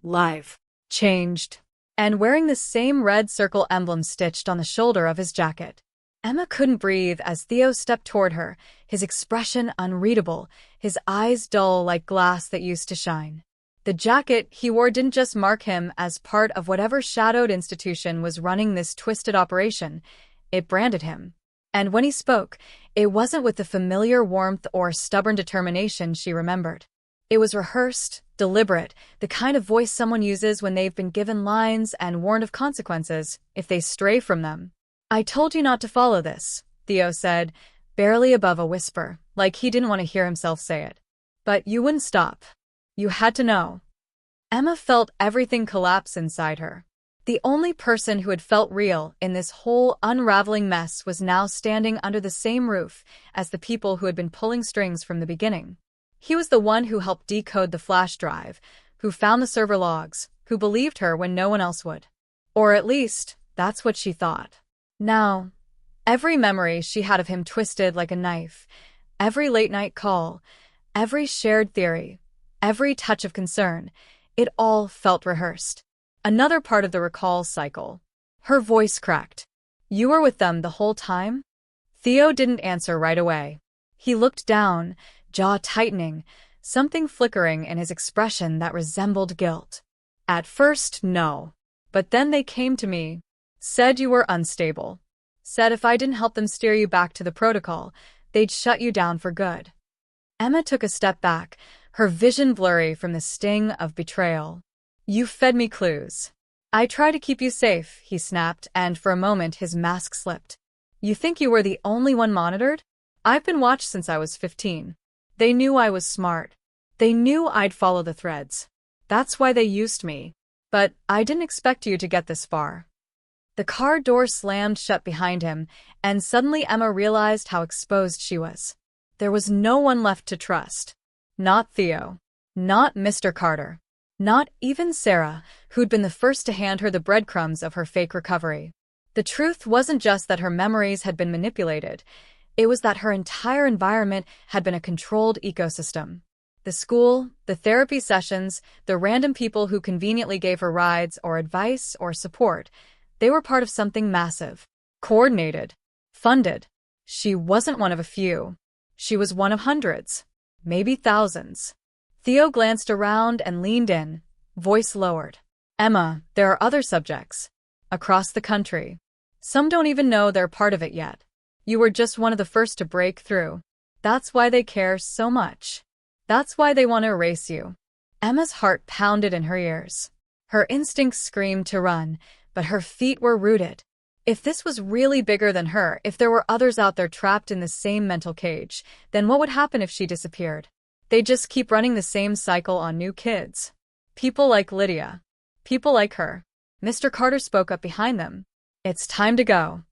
Live. Changed. And wearing the same red circle emblem stitched on the shoulder of his jacket. Emma couldn't breathe as Theo stepped toward her, his expression unreadable, his eyes dull like glass that used to shine. The jacket he wore didn't just mark him as part of whatever shadowed institution was running this twisted operation, it branded him. And when he spoke, it wasn't with the familiar warmth or stubborn determination she remembered. It was rehearsed, deliberate, the kind of voice someone uses when they've been given lines and warned of consequences if they stray from them. "I told you not to follow this," Theo said, barely above a whisper, like he didn't want to hear himself say it. "But you wouldn't stop. You had to know." Emma felt everything collapse inside her. The only person who had felt real in this whole unraveling mess was now standing under the same roof as the people who had been pulling strings from the beginning. He was the one who helped decode the flash drive, who found the server logs, who believed her when no one else would. Or at least, that's what she thought. Now, every memory she had of him twisted like a knife, every late-night call, every shared theory, every touch of concern, it all felt rehearsed. Another part of the recall cycle. Her voice cracked. "You were with them the whole time?" Theo didn't answer right away. He looked down, jaw tightening, something flickering in his expression that resembled guilt. "At first, no. But then they came to me, said you were unstable. Said if I didn't help them steer you back to the protocol, they'd shut you down for good." Emma took a step back, her vision blurry from the sting of betrayal. "You fed me clues. I try to keep you safe," he snapped, and for a moment his mask slipped. "You think you were the only one monitored? I've been watched since I was 15. They knew I was smart. They knew I'd follow the threads. That's why they used me. But I didn't expect you to get this far." The car door slammed shut behind him, and suddenly Emma realized how exposed she was. There was no one left to trust. Not Theo. Not Mr. Carter. Not even Sarah, who'd been the first to hand her the breadcrumbs of her fake recovery. The truth wasn't just that her memories had been manipulated. It was that her entire environment had been a controlled ecosystem. The school, the therapy sessions, the random people who conveniently gave her rides or advice or support, they were part of something massive, coordinated, funded. She wasn't one of a few. She was one of hundreds, maybe thousands. Theo glanced around and leaned in, voice lowered. "Emma, there are other subjects. Across the country. Some don't even know they're part of it yet. You were just one of the first to break through. That's why they care so much. That's why they want to erase you." Emma's heart pounded in her ears. Her instincts screamed to run, but her feet were rooted. If this was really bigger than her, if there were others out there trapped in the same mental cage, then what would happen if she disappeared? They'd just keep running the same cycle on new kids. People like Lydia. People like her. Mr. Carter spoke up behind them. "It's time to go."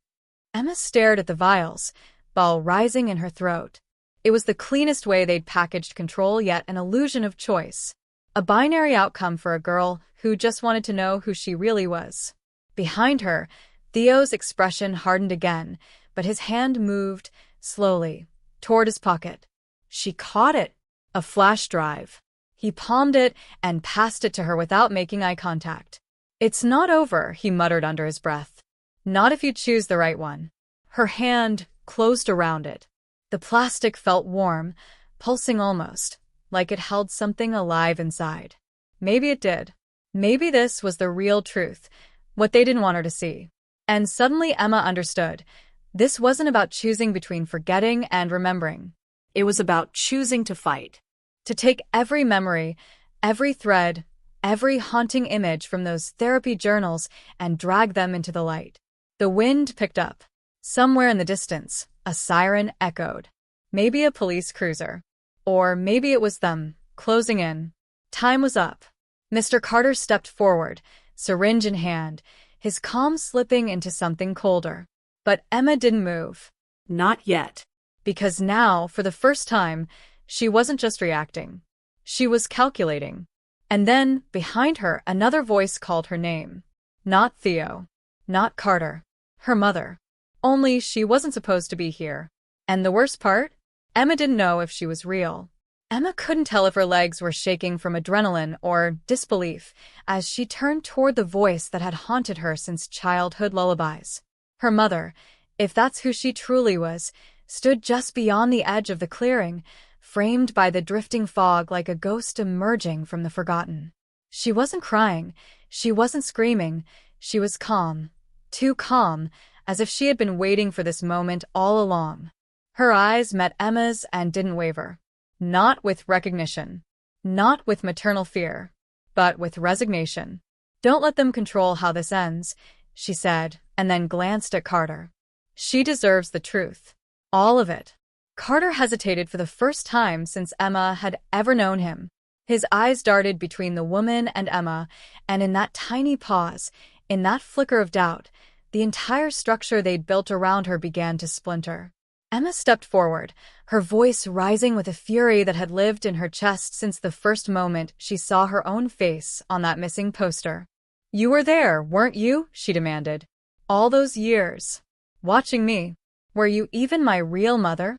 Emma stared at the vials, ball rising in her throat. It was the cleanest way they'd packaged control, yet an illusion of choice. A binary outcome for a girl who just wanted to know who she really was. Behind her, Theo's expression hardened again, but his hand moved, slowly, toward his pocket. She caught it. A flash drive. He palmed it and passed it to her without making eye contact. "It's not over," he muttered under his breath. "Not if you choose the right one." Her hand closed around it. The plastic felt warm, pulsing almost, like it held something alive inside. Maybe it did. Maybe this was the real truth, what they didn't want her to see. And suddenly Emma understood. This wasn't about choosing between forgetting and remembering. It was about choosing to fight. To take every memory, every thread, every haunting image from those therapy journals and drag them into the light. The wind picked up. Somewhere in the distance, a siren echoed. Maybe a police cruiser. Or maybe it was them, closing in. Time was up. Mr. Carter stepped forward, syringe in hand, his calm slipping into something colder. But Emma didn't move. Not yet. Because now, for the first time, she wasn't just reacting. She was calculating. And then, behind her, another voice called her name. Not Theo. Not Carter. Her mother. Only she wasn't supposed to be here. And the worst part? Emma didn't know if she was real. Emma couldn't tell if her legs were shaking from adrenaline or disbelief as she turned toward the voice that had haunted her since childhood lullabies. Her mother, if that's who she truly was, stood just beyond the edge of the clearing, framed by the drifting fog like a ghost emerging from the forgotten. She wasn't crying, she wasn't screaming, she was calm, too calm, as if she had been waiting for this moment all along. Her eyes met Emma's and didn't waver. Not with recognition, not with maternal fear, but with resignation. "Don't let them control how this ends," she said, and then glanced at Carter. "She deserves the truth. All of it." Carter hesitated for the first time since Emma had ever known him. His eyes darted between the woman and Emma, and in that tiny pause, In that flicker of doubt, the entire structure they'd built around her began to splinter. Emma stepped forward, her voice rising with a fury that had lived in her chest since the first moment she saw her own face on that missing poster. "You were there, weren't you?" she demanded. "All those years. Watching me. Were you even my real mother?"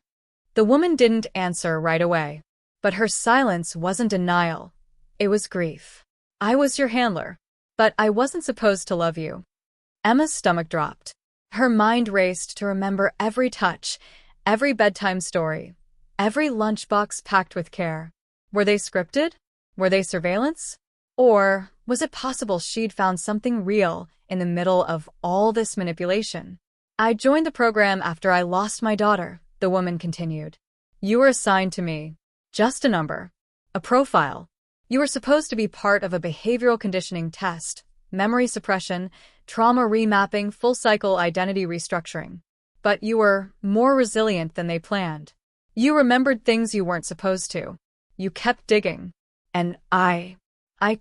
The woman didn't answer right away. But her silence wasn't denial. It was grief. "I was your handler. But I wasn't supposed to love you." Emma's stomach dropped. Her mind raced to remember every touch, every bedtime story, every lunchbox packed with care. Were they scripted? Were they surveillance? Or was it possible she'd found something real in the middle of all this manipulation? "I joined the program after I lost my daughter," the woman continued. "You were assigned to me. Just a number. A profile. You were supposed to be part of a behavioral conditioning test, memory suppression, trauma remapping, full-cycle identity restructuring. But you were more resilient than they planned. You remembered things you weren't supposed to. You kept digging. And I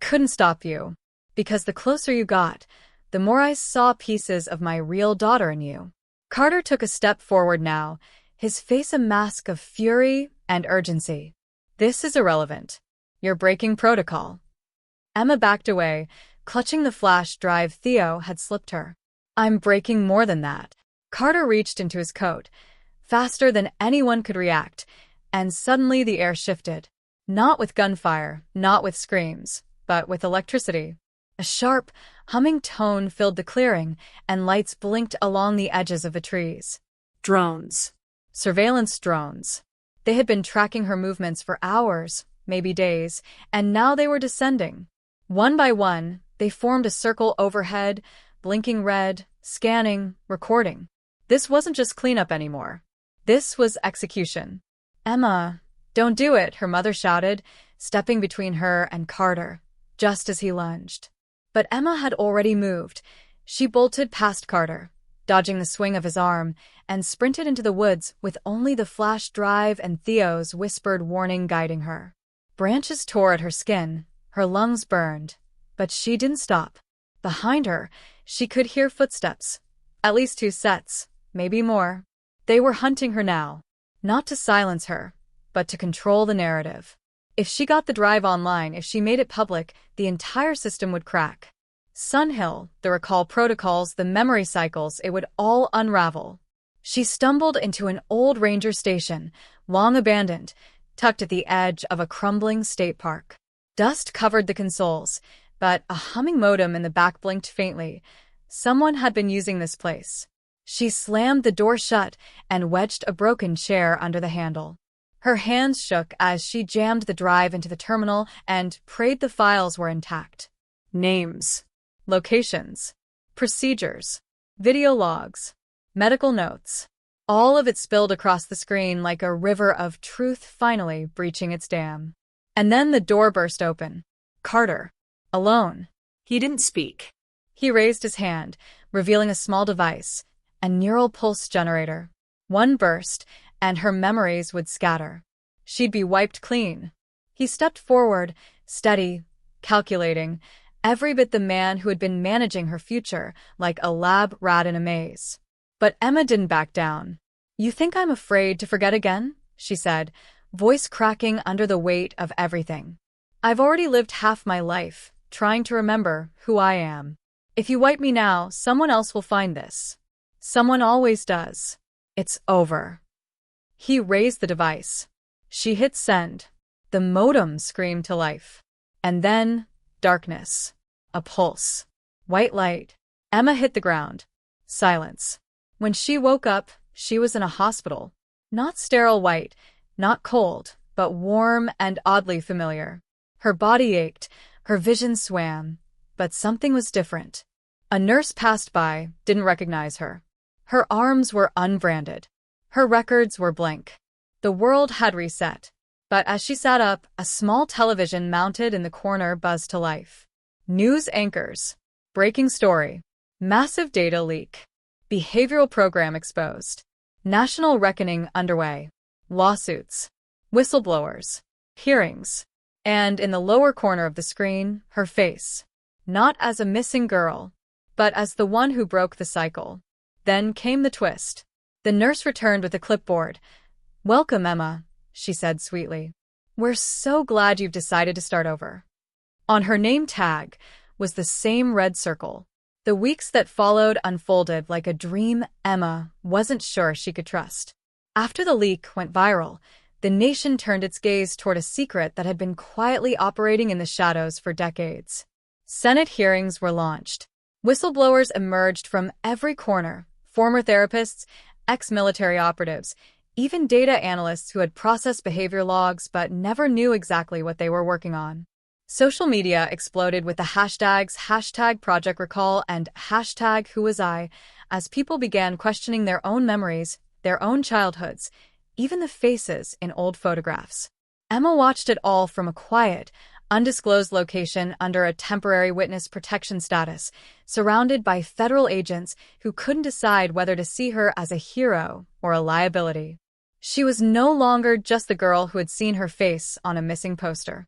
couldn't stop you. Because the closer you got, the more I saw pieces of my real daughter in you." Carter took a step forward now, his face a mask of fury and urgency. "This is irrelevant. You're breaking protocol." Emma backed away, clutching the flash drive Theo had slipped her. "I'm breaking more than that." Carter reached into his coat, faster than anyone could react, and suddenly the air shifted. Not with gunfire, not with screams, but with electricity. A sharp, humming tone filled the clearing, and lights blinked along the edges of the trees. Drones. Surveillance drones. They had been tracking her movements for hours, maybe days, and now they were descending. One by one, they formed a circle overhead, blinking red, scanning, recording. This wasn't just cleanup anymore. This was execution. "Emma, don't do it," her mother shouted, stepping between her and Carter, just as he lunged. But Emma had already moved. She bolted past Carter, dodging the swing of his arm, and sprinted into the woods with only the flash drive and Theo's whispered warning guiding her. Branches tore at her skin, her lungs burned, but she didn't stop. Behind her, she could hear footsteps. At least 2 sets, maybe more. They were hunting her now, not to silence her, but to control the narrative. If she got the drive online, if she made it public, the entire system would crack. Sunhill, the recall protocols, the memory cycles, it would all unravel. She stumbled into an old ranger station, long abandoned, tucked at the edge of a crumbling state park. Dust covered the consoles, but a humming modem in the back blinked faintly. Someone had been using this place. She slammed the door shut and wedged a broken chair under the handle. Her hands shook as she jammed the drive into the terminal and prayed the files were intact. Names, locations, procedures, video logs, medical notes. All of it spilled across the screen like a river of truth finally breaching its dam. And then the door burst open. Carter, alone. He didn't speak. He raised his hand, revealing a small device, a neural pulse generator. One burst, and her memories would scatter. She'd be wiped clean. He stepped forward, steady, calculating, every bit the man who had been managing her future, like a lab rat in a maze. But Emma didn't back down. "You think I'm afraid to forget again?" she said, voice cracking under the weight of everything. "I've already lived half my life, trying to remember who I am. If you wipe me now, someone else will find this. Someone always does. It's over." He raised the device. She hit send. The modem screamed to life. And then, darkness. A pulse. White light. Emma hit the ground. Silence. When she woke up, she was in a hospital. Not sterile white, not cold, but warm and oddly familiar. Her body ached, her vision swam, but something was different. A nurse passed by, didn't recognize her. Her arms were unbranded. Her records were blank. The world had reset. But as she sat up, a small television mounted in the corner buzzed to life. News anchors. Breaking story. Massive data leak. Behavioral program exposed. National reckoning underway. Lawsuits. Whistleblowers. Hearings. And in the lower corner of the screen, her face. Not as a missing girl, but as the one who broke the cycle. Then came the twist. The nurse returned with a clipboard. "Welcome, Emma," she said sweetly. "We're so glad you've decided to start over." On her name tag was the same red circle. The weeks that followed unfolded like a dream Emma wasn't sure she could trust. After the leak went viral, the nation turned its gaze toward a secret that had been quietly operating in the shadows for decades. Senate hearings were launched. Whistleblowers emerged from every corner: former therapists, ex-military operatives, even data analysts who had processed behavior logs but never knew exactly what they were working on. Social media exploded with the hashtags #ProjectRecall and #WhoWasI as people began questioning their own memories, their own childhoods, even the faces in old photographs. Emma watched it all from a quiet, undisclosed location under a temporary witness protection status, surrounded by federal agents who couldn't decide whether to see her as a hero or a liability. She was no longer just the girl who had seen her face on a missing poster.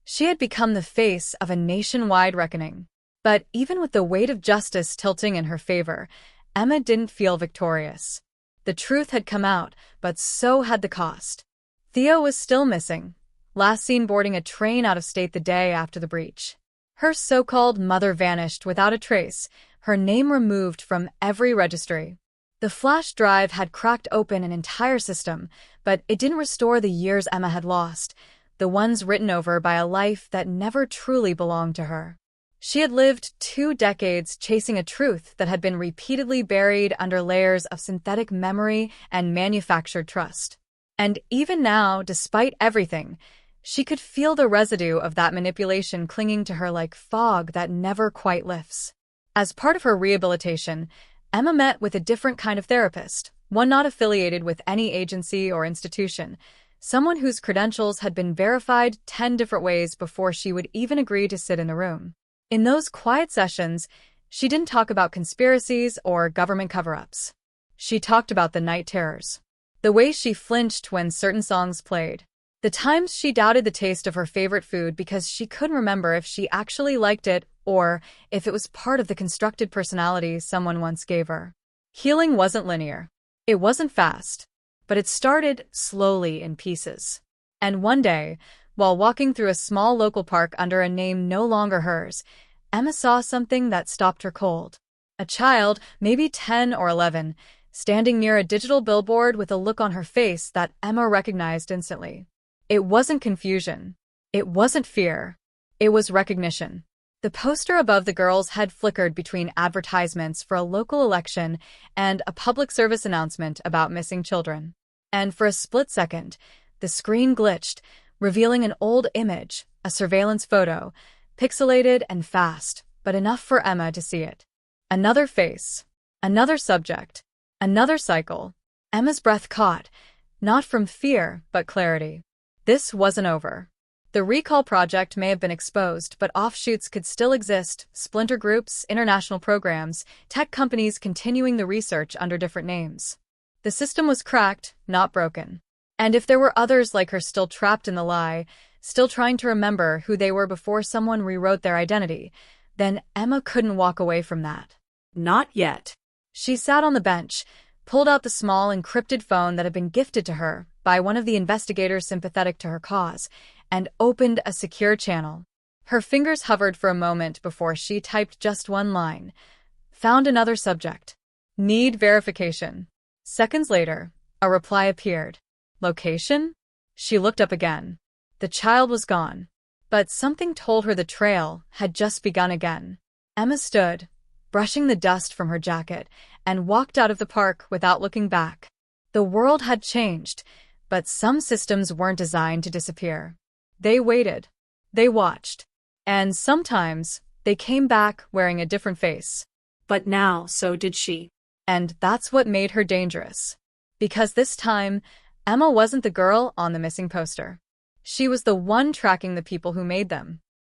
She had become the face of a nationwide reckoning. But even with the weight of justice tilting in her favor, Emma didn't feel victorious. The truth had come out, but so had the cost. Theo was still missing, last seen boarding a train out of state the day after the breach. Her so-called mother vanished without a trace, her name removed from every registry. The flash drive had cracked open an entire system, but it didn't restore the years Emma had lost, the ones written over by a life that never truly belonged to her. She had lived 2 decades chasing a truth that had been repeatedly buried under layers of synthetic memory and manufactured trust. And even now, despite everything, she could feel the residue of that manipulation clinging to her like fog that never quite lifts. As part of her rehabilitation, Emma met with a different kind of therapist, one not affiliated with any agency or institution, someone whose credentials had been verified 10 different ways before she would even agree to sit in the room. In those quiet sessions, she didn't talk about conspiracies or government cover-ups. She talked about the night terrors, the way she flinched when certain songs played, the times she doubted the taste of her favorite food because she couldn't remember if she actually liked it or if it was part of the constructed personality someone once gave her. Healing wasn't linear. It wasn't fast. But it started slowly in pieces. And one day, while walking through a small local park under a name no longer hers, Emma saw something that stopped her cold. A child, maybe 10 or 11, standing near a digital billboard with a look on her face that Emma recognized instantly. It wasn't confusion. It wasn't fear. It was recognition. The poster above the girl's head flickered between advertisements for a local election and a public service announcement about missing children. And for a split second, the screen glitched, revealing an old image, a surveillance photo, pixelated and fast, but enough for Emma to see it. Another face, another subject, another cycle. Emma's breath caught, not from fear, but clarity. This wasn't over. The recall project may have been exposed, but offshoots could still exist: splinter groups, international programs, tech companies continuing the research under different names. The system was cracked, not broken. And if there were others like her still trapped in the lie, still trying to remember who they were before someone rewrote their identity, then Emma couldn't walk away from that. Not yet. She sat on the bench, pulled out the small encrypted phone that had been gifted to her by one of the investigators sympathetic to her cause, and opened a secure channel. Her fingers hovered for a moment before she typed just one line. Found another subject. Need verification. Seconds later, a reply appeared. Location? She looked up again. The child was gone. But something told her the trail had just begun again. Emma stood, brushing the dust from her jacket, and walked out of the park without looking back. The world had changed, but some systems weren't designed to disappear. They waited. They watched. And sometimes, they came back wearing a different face. But now, so did she. And that's what made her dangerous. Because this time, Emma wasn't the girl on the missing poster. She was the one tracking the people who made them.